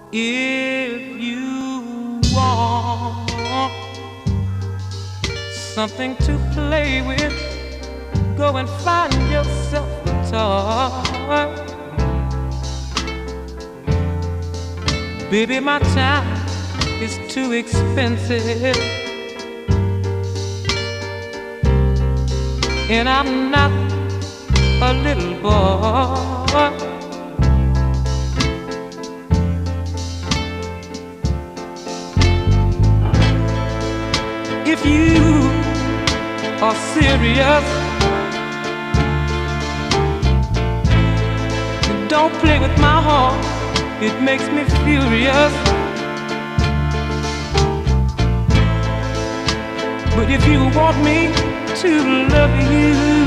If you want something to play with, go and find yourself a toy. Baby, my time is too expensive, and I'm not a little boy. If you are serious, don't play with my heart, it makes me furious. But if you want me to love you,